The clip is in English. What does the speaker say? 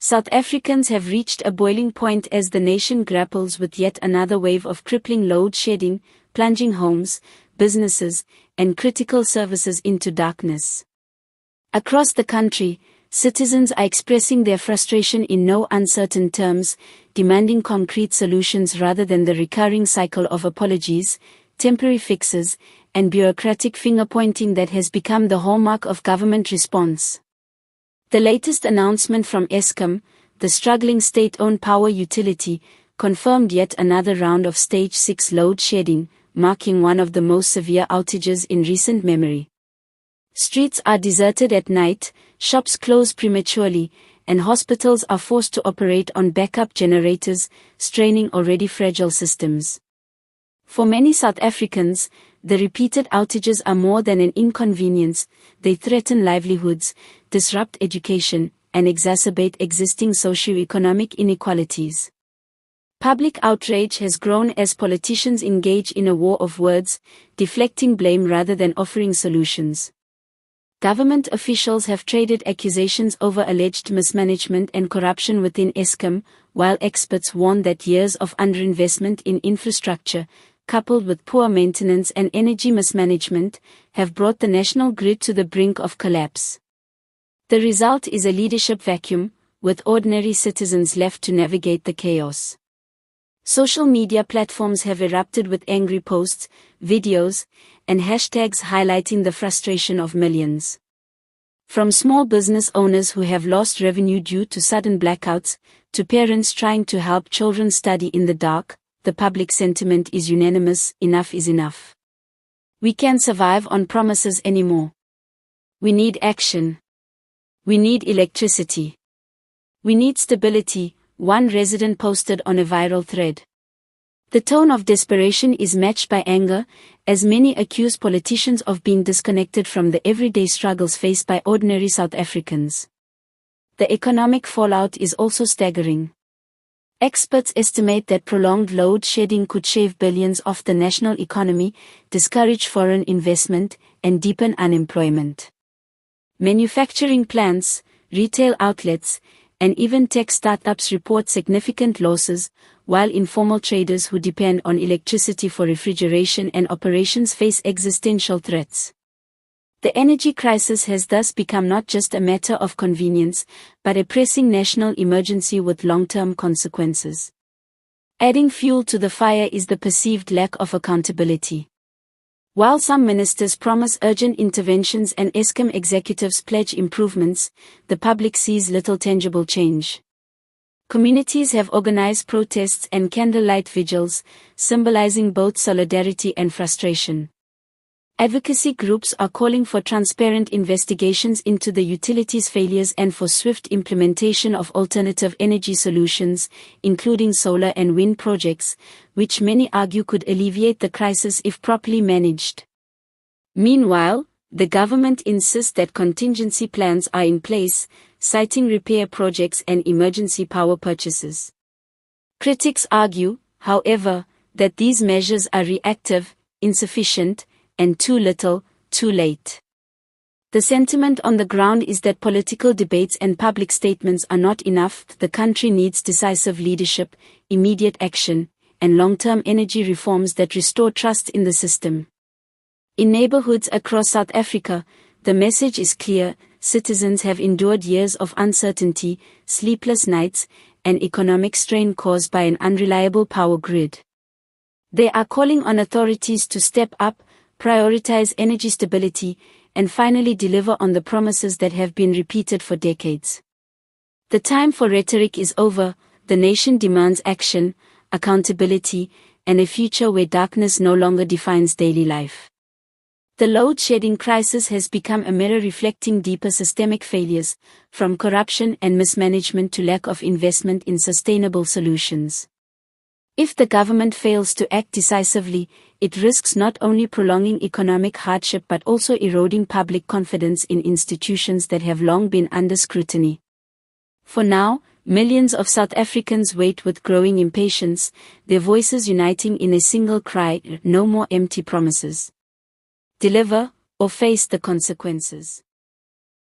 South Africans have reached a boiling point as the nation grapples with yet another wave of crippling load shedding, plunging homes, businesses, and critical services into darkness. Across the country, citizens are expressing their frustration in no uncertain terms, demanding concrete solutions rather than the recurring cycle of apologies, temporary fixes, and bureaucratic finger-pointing that has become the hallmark of government response. The latest announcement from Eskom, the struggling state-owned power utility, confirmed yet another round of Stage 6 load shedding, marking one of the most severe outages in recent memory. Streets are deserted at night, shops close prematurely, and hospitals are forced to operate on backup generators, straining already fragile systems. For many South Africans, the repeated outages are more than an inconvenience. They threaten livelihoods, disrupt education, and exacerbate existing socio-economic inequalities. Public outrage has grown as politicians engage in a war of words, deflecting blame rather than offering solutions. Government officials have traded accusations over alleged mismanagement and corruption within Eskom, while experts warn that years of underinvestment in infrastructure, coupled with poor maintenance and energy mismanagement, have brought the national grid to the brink of collapse. The result is a leadership vacuum, with ordinary citizens left to navigate the chaos. Social media platforms have erupted with angry posts, videos, and hashtags highlighting the frustration of millions. From small business owners who have lost revenue due to sudden blackouts, to parents trying to help children study in the dark, the public sentiment is unanimous: enough is enough. We can't survive on promises anymore. We need action. We need electricity. We need stability, one resident posted on a viral thread. The tone of desperation is matched by anger, as many accuse politicians of being disconnected from the everyday struggles faced by ordinary South Africans. The economic fallout is also staggering. Experts estimate that prolonged load shedding could shave billions off the national economy, discourage foreign investment, and deepen unemployment. Manufacturing plants, retail outlets, and even tech startups report significant losses, while informal traders who depend on electricity for refrigeration and operations face existential threats. The energy crisis has thus become not just a matter of convenience, but a pressing national emergency with long-term consequences. Adding fuel to the fire is the perceived lack of accountability. While some ministers promise urgent interventions and Eskom executives pledge improvements, the public sees little tangible change. Communities have organized protests and candlelight vigils, symbolizing both solidarity and frustration. Advocacy groups are calling for transparent investigations into the utilities' failures and for swift implementation of alternative energy solutions, including solar and wind projects, which many argue could alleviate the crisis if properly managed. Meanwhile, the government insists that contingency plans are in place, citing repair projects and emergency power purchases. Critics argue, however, that these measures are reactive, insufficient, and too little, too late. The sentiment on the ground is that political debates and public statements are not enough. The country needs decisive leadership, immediate action, and long-term energy reforms that restore trust in the system. In neighborhoods across South Africa, the message is clear: citizens have endured years of uncertainty, sleepless nights, and economic strain caused by an unreliable power grid. They are calling on authorities to step up, prioritize energy stability, and finally deliver on the promises that have been repeated for decades. The time for rhetoric is over. The nation demands action, accountability, and a future where darkness no longer defines daily life. The load-shedding crisis has become a mirror reflecting deeper systemic failures, from corruption and mismanagement to lack of investment in sustainable solutions. If the government fails to act decisively, it risks not only prolonging economic hardship but also eroding public confidence in institutions that have long been under scrutiny. For now, millions of South Africans wait with growing impatience, their voices uniting in a single cry: no more empty promises. Deliver, or face the consequences.